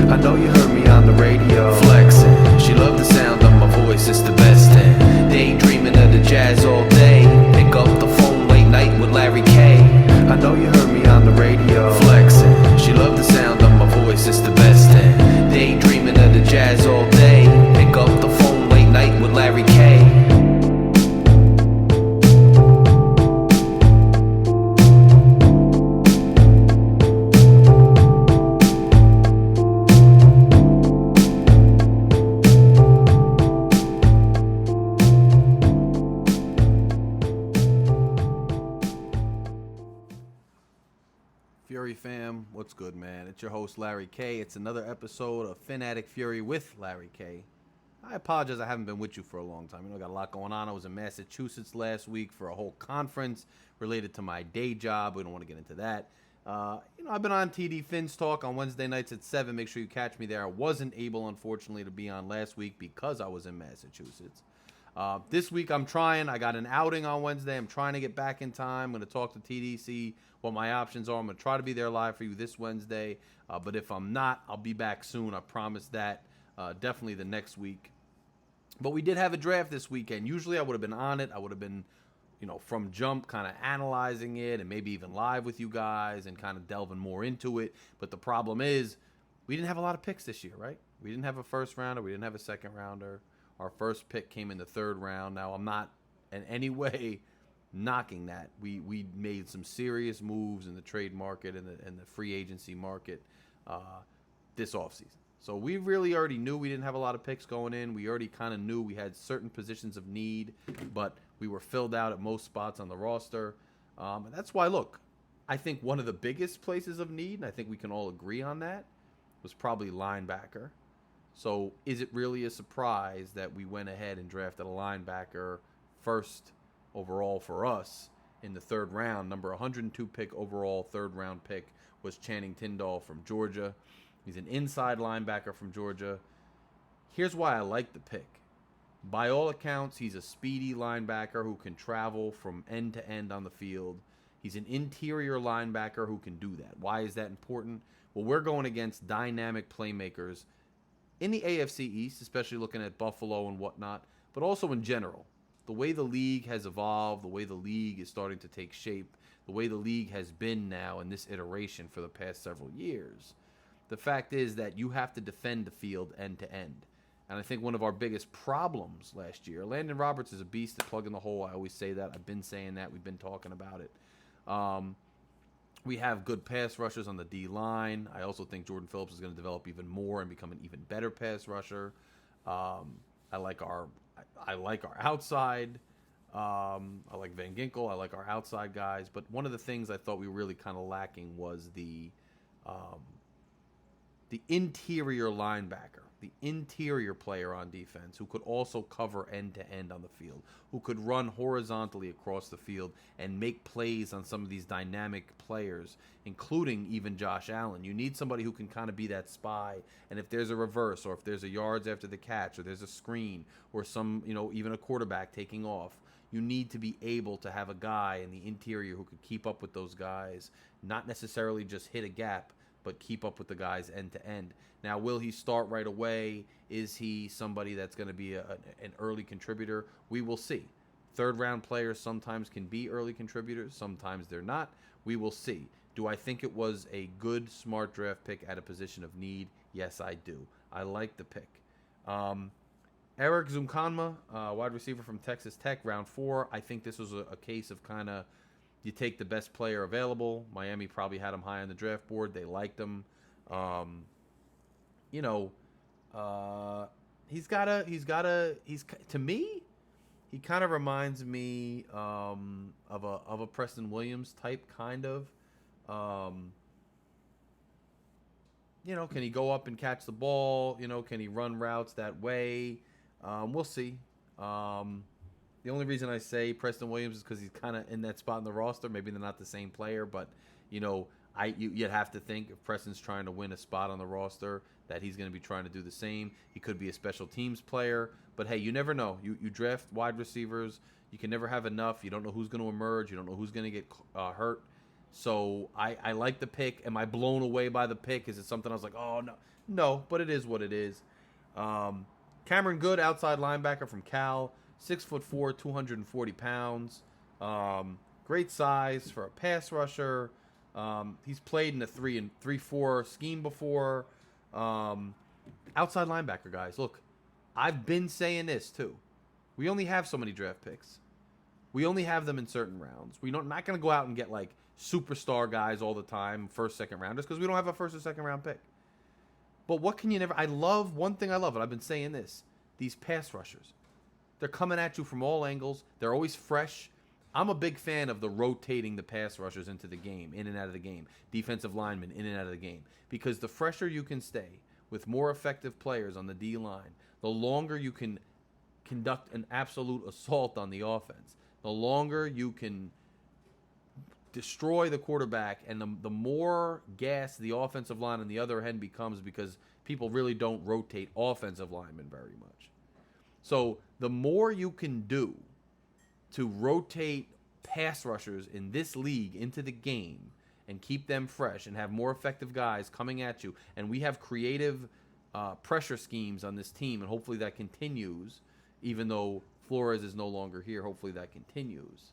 I know you heard me on the radio. Flexing, she loved the sound of my voice, it's the best thing. Daydreaming of the jazz all day. Pick up the phone late night with Larry K. I know you heard me on the radio. Flexing, she loved the sound of my voice, it's the best thing. Daydreaming of the jazz all day. Pick up the phone late night with Larry K. Fury fam, what's good, man? It's your host, Larry K. It's another episode of Phin-Addict Fury with Larry K. I apologize I haven't been with you for a long time. I got a lot going on. I was in Massachusetts last week for a whole conference related to my day job. We don't want to get into that. I've been on TD Finn's Talk on Wednesday nights at 7. Make sure you catch me there. I wasn't able, unfortunately, to be on last week because I was in Massachusetts. This week I'm trying. I got an outing on Wednesday. I'm trying to get back in time. I'm going to talk to TD, see what my options are. I'm going to try to be there live for you this Wednesday. But if I'm not, I'll be back soon. I promise that. Definitely the next week. But we did have a draft this weekend. Usually I would have been on it. I would have been, from jump kind of analyzing it and maybe even live with you guys and kind of delving more into it. But the problem is we didn't have a lot of picks this year, right? We didn't have a first rounder. We didn't have a second rounder. Our first pick came in the third round. Now, I'm not in any way knocking that. We made some serious moves in the trade market and the free agency market this offseason. So we really already knew we didn't have a lot of picks going in. We already kind of knew we had certain positions of need, but we were filled out at most spots on the roster. And that's why, look, I think one of the biggest places of need, and I think we can all agree on that, was probably linebacker. So is it really a surprise that we went ahead and drafted a linebacker first overall for us in the third round? Number 102 pick overall, third round pick was Channing Tindall from Georgia. He's an inside linebacker from Georgia. Here's why I like the pick. By all accounts, he's a speedy linebacker who can travel from end to end on the field. He's an interior linebacker who can do that. Why is that important? Well, we're going against dynamic playmakers in the AFC East, especially looking at Buffalo and whatnot, but also in general. The way the league has evolved, the way the league is starting to take shape, the way the league has been now in this iteration for the past several years, the fact is that you have to defend the field end to end. And I think one of our biggest problems last year, Landon Roberts is a beast at plugging the hole. I always say that. I've been saying that. We've been talking about it. We have good pass rushers on the D-line. I also think Jordan Phillips is going to develop even more and become an even better pass rusher. I like our outside. I like Van Ginkel. I like our outside guys. But one of the things I thought we were really kind of lacking was the interior linebacker, the interior player on defense who could also cover end-to-end on the field, who could run horizontally across the field and make plays on some of these dynamic players, including even Josh Allen. You need somebody who can kind of be that spy, and if there's a reverse or if there's a yards after the catch or there's a screen or some, even a quarterback taking off, you need to be able to have a guy in the interior who could keep up with those guys, not necessarily just hit a gap, but keep up with the guys end to end. Now, will he start right away? Is he somebody that's going to be an early contributor? We will see. Third round players sometimes can be early contributors. Sometimes they're not. We will see. Do I think it was a good, smart draft pick at a position of need? Yes, I do. I like the pick. Eric Zumkonma, wide receiver from Texas Tech, round 4. I think this was a case of kind of you take the best player available. Miami probably had him high on the draft board. They liked him. To me, he kind of reminds me of a Preston Williams type, kind of. Can he go up and catch the ball? Can he run routes that way? We'll see. The only reason I say Preston Williams is because he's kind of in that spot in the roster. Maybe they're not the same player, but, you'd have to think if Preston's trying to win a spot on the roster that he's going to be trying to do the same. He could be a special teams player, but, hey, you never know. You draft wide receivers. You can never have enough. You don't know who's going to emerge. You don't know who's going to get hurt. So I like the pick. Am I blown away by the pick? Is it something I was like, oh, no. No, but it is what it is. Cameron Good, outside linebacker from Cal, 6'4", 240 pounds. Great size for a pass rusher. He's played in a 3-4 scheme before. Outside linebacker, guys. Look, I've been saying this too. We only have so many draft picks. We only have them in certain rounds. We're not going to go out and get like superstar guys all the time, first, second rounders, because we don't have a first or second round pick. But what can you never... one thing I love, and I've been saying this, these pass rushers. They're coming at you from all angles. They're always fresh. I'm a big fan of the rotating the pass rushers into the game, in and out of the game. Defensive linemen, in and out of the game. Because the fresher you can stay with more effective players on the D-line, the longer you can conduct an absolute assault on the offense. The longer you can destroy the quarterback, and the more gas the offensive line on the other end becomes, because people really don't rotate offensive linemen very much. So the more you can do to rotate pass rushers in this league into the game and keep them fresh and have more effective guys coming at you, and we have creative pressure schemes on this team, and hopefully that continues, even though Flores is no longer here. Hopefully that continues.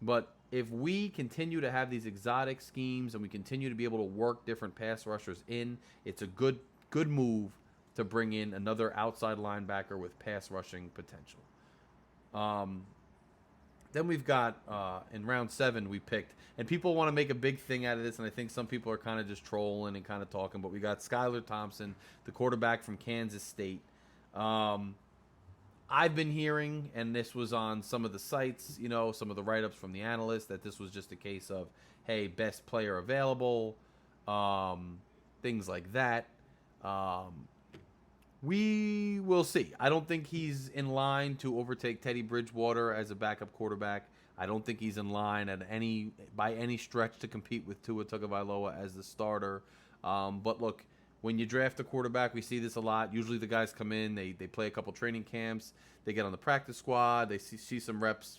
But if we continue to have these exotic schemes and we continue to be able to work different pass rushers in, it's a good move to bring in another outside linebacker with pass rushing potential. Then we've got, in round 7, we picked, and people want to make a big thing out of this, and I think some people are kind of just trolling and kind of talking, but we got Skylar Thompson, the quarterback from Kansas State. I've been hearing, and this was on some of the sites, some of the write-ups from the analysts, that this was just a case of, hey, best player available, things like that. We will see. I don't think he's in line to overtake Teddy Bridgewater as a backup quarterback. I don't think he's in line by any stretch to compete with Tua Tagovailoa as the starter. But look, when you draft a quarterback, we see this a lot. Usually the guys come in, they play a couple training camps, they get on the practice squad, they see some reps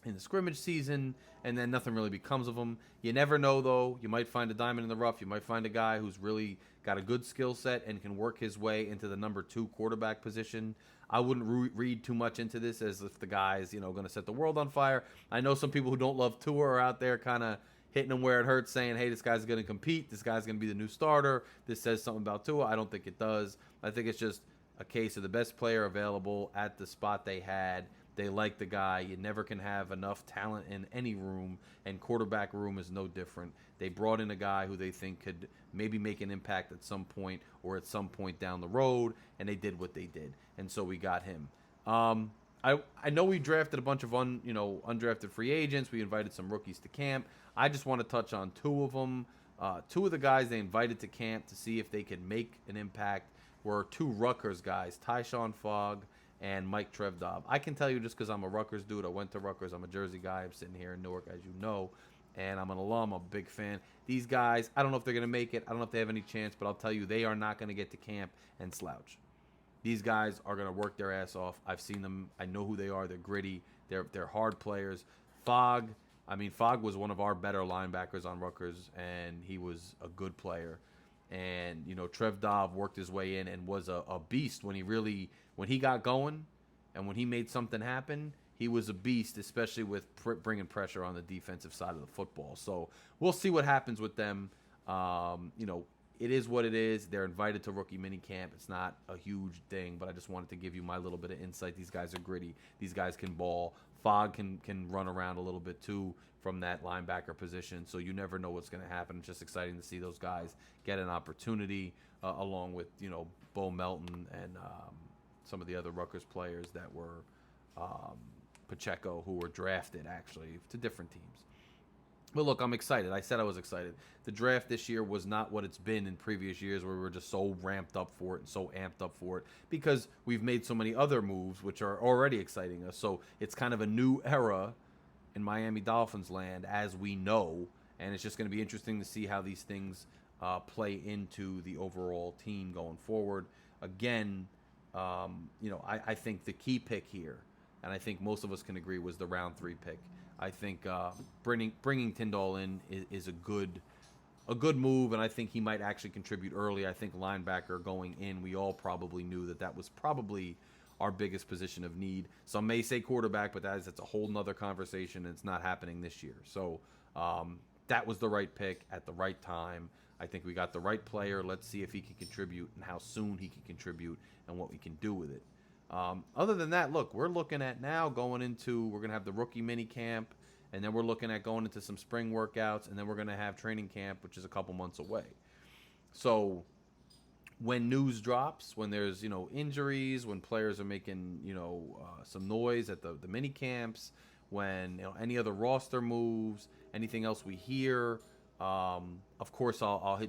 in the scrimmage season, and then nothing really becomes of them. You never know, though. You might find a diamond in the rough. You might find a guy who's really got a good skill set and can work his way into the number 2 quarterback position. I wouldn't read too much into this as if the guy's, going to set the world on fire. I know some people who don't love Tua are out there kind of hitting him where it hurts, saying, hey, this guy's going to compete. This guy's going to be the new starter. This says something about Tua. I don't think it does. I think it's just a case of the best player available at the spot they had. They like the guy. You never can have enough talent in any room, and quarterback room is no different. They brought in a guy who they think could maybe make an impact at some point or at some point down the road, and they did what they did, and so we got him. I know we drafted a bunch of undrafted free agents. We invited some rookies to camp. I just want to touch on 2 of them. 2 of the guys they invited to camp to see if they could make an impact were 2 Rutgers guys, Tyshawn Fogg and Mike Trevdov. I can tell you, just because I'm a Rutgers dude, I went to Rutgers, I'm a Jersey guy, I'm sitting here in Newark, as you know, and I'm an alum, I'm a big fan. These guys, I don't know if they're going to make it, I don't know if they have any chance, but I'll tell you, they are not going to get to camp and slouch. These guys are going to work their ass off. I've seen them, I know who they are, they're gritty, they're hard players. Fogg was one of our better linebackers on Rutgers, and he was a good player. And, Trevdov worked his way in and was a beast when he got going and when he made something happen. He was a beast, especially with bringing pressure on the defensive side of the football. So we'll see what happens with them. It is what it is. They're invited to rookie minicamp. It's not a huge thing, but I just wanted to give you my little bit of insight. These guys are gritty. These guys can ball. Fogg can run around a little bit too from that linebacker position, so you never know what's going to happen. It's just exciting to see those guys get an opportunity, along with Bo Melton and some of the other Rutgers players that were Pacheco, who were drafted actually to different teams. But look, I'm excited. I said I was excited. The draft this year was not what it's been in previous years, where we were just so ramped up for it and so amped up for it, because we've made so many other moves which are already exciting us. So it's kind of a new era in Miami Dolphins land, as we know, and it's just going to be interesting to see how these things play into the overall team going forward. Again, I think the key pick here, and I think most of us can agree, was the round 3 pick. I think bringing Tyndall in is a good a good move, and I think he might actually contribute early. I think linebacker going in, we all probably knew that was probably our biggest position of need. Some may say quarterback, but that's a whole nother conversation, and it's not happening this year. So that was the right pick at the right time. I think we got the right player. Let's see if he can contribute and how soon he can contribute and what we can do with it. Other than that, look, we're looking at now we're going to have the rookie mini camp, and then we're looking at going into some spring workouts, and then we're going to have training camp, which is a couple months away. So when news drops, when there's, injuries, when players are making, some noise at the mini camps, when, any other roster moves, anything else we hear, of course, I'll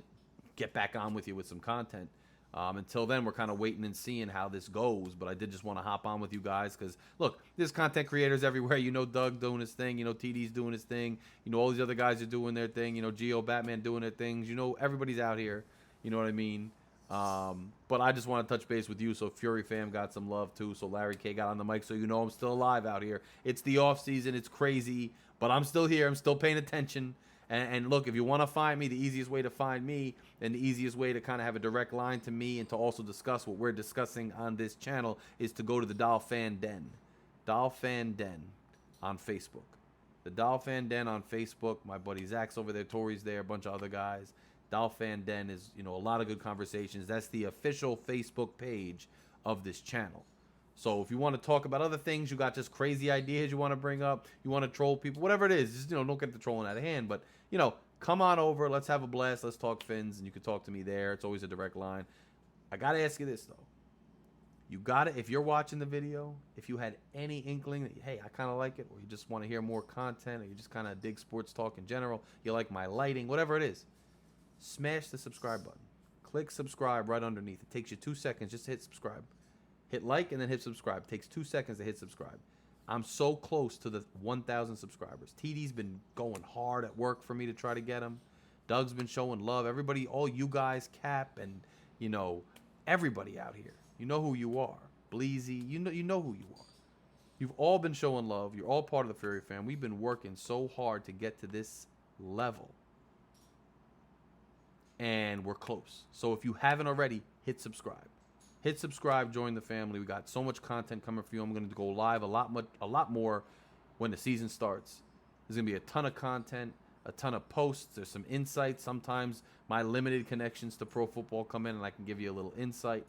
get back on with you with some content. Until then, we're kind of waiting and seeing how this goes. But I did just want to hop on with you guys because, look, there's content creators everywhere. Doug doing his thing. TD's doing his thing. All these other guys are doing their thing. Geo, Batman doing their things. Everybody's out here. You know what I mean? But I just want to touch base with you. So Fury fam got some love, too. So Larry K got on the mic. So I'm still alive out here. It's the off season. It's crazy. But I'm still here. I'm still paying attention. And look, if you want to find me, the easiest way to find me and the easiest way to kind of have a direct line to me and to also discuss what we're discussing on this channel is to go to the Dolphin Den. Dolphin Den on Facebook. The Dolphin Den on Facebook. My buddy Zach's over there. Tori's there. A bunch of other guys. Dolphin Den is, a lot of good conversations. That's the official Facebook page of this channel. So if you want to talk about other things, you got just crazy ideas you want to bring up, you want to troll people, whatever it is, just, don't get the trolling out of hand. But, come on over. Let's have a blast. Let's talk Fins, and you can talk to me there. It's always a direct line. I got to ask you this, though. You got to, if you're watching the video, if you had any inkling that, hey, I kind of like it, or you just want to hear more content, or you just kind of dig sports talk in general, you like my lighting, whatever it is, smash the subscribe button. Click subscribe right underneath. It takes you 2 seconds just to hit subscribe. Hit like and then hit subscribe. It takes 2 seconds to hit subscribe. I'm so close to the 1,000 subscribers. TD's been going hard at work for me to try to get him. Doug's been showing love. Everybody, all you guys, Cap, and, everybody out here. You know who you are. Bleezy, you know who you are. You've all been showing love. You're all part of the Fury fam. We've been working so hard to get to this level. And we're close. So if you haven't already, hit subscribe. Hit subscribe, join the family. We got so much content coming for you. I'm going to go live a lot more when the season starts. There's going to be a ton of content, a ton of posts. There's some insights. Sometimes my limited connections to pro football come in and I can give you a little insight.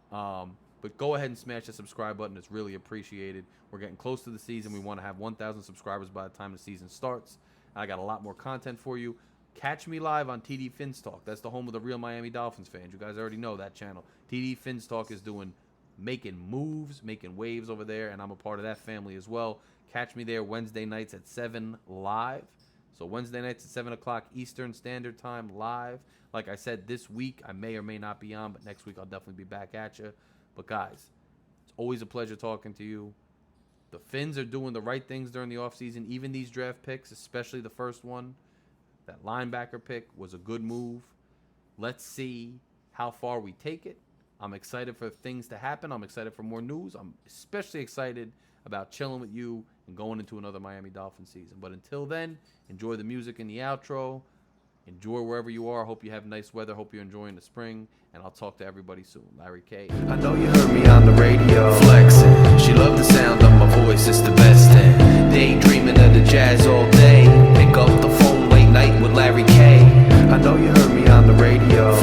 But go ahead and smash the subscribe button. It's really appreciated. We're getting close to the season. We want to have 1,000 subscribers by the time the season starts. I got a lot more content for you. Catch me live on TD Fins Talk. That's the home of the real Miami Dolphins fans. You guys already know that channel. TD Fins Talk is making moves, making waves over there, and I'm a part of that family as well. Catch me there Wednesday nights at 7 live. So Wednesday nights at 7 o'clock Eastern Standard Time live. Like I said, this week I may or may not be on, but next week I'll definitely be back at you. But guys, it's always a pleasure talking to you. The Fins are doing the right things during the offseason, even these draft picks, especially the first one. That linebacker pick was a good move. Let's see how far we take it. I'm excited for things to happen. I'm excited for more news. I'm especially excited about chilling with you and going into another Miami Dolphins season. But until then, enjoy the music in the outro. Enjoy wherever you are. Hope you have nice weather. Hope you're enjoying the spring. And I'll talk to everybody soon. Larry K. I know you heard me on the radio flexing. She loved the sound of my voice, it's the best thing. Daydreaming of the jazz all day. Pick up the phone late night with Larry K. I know you heard me on the radio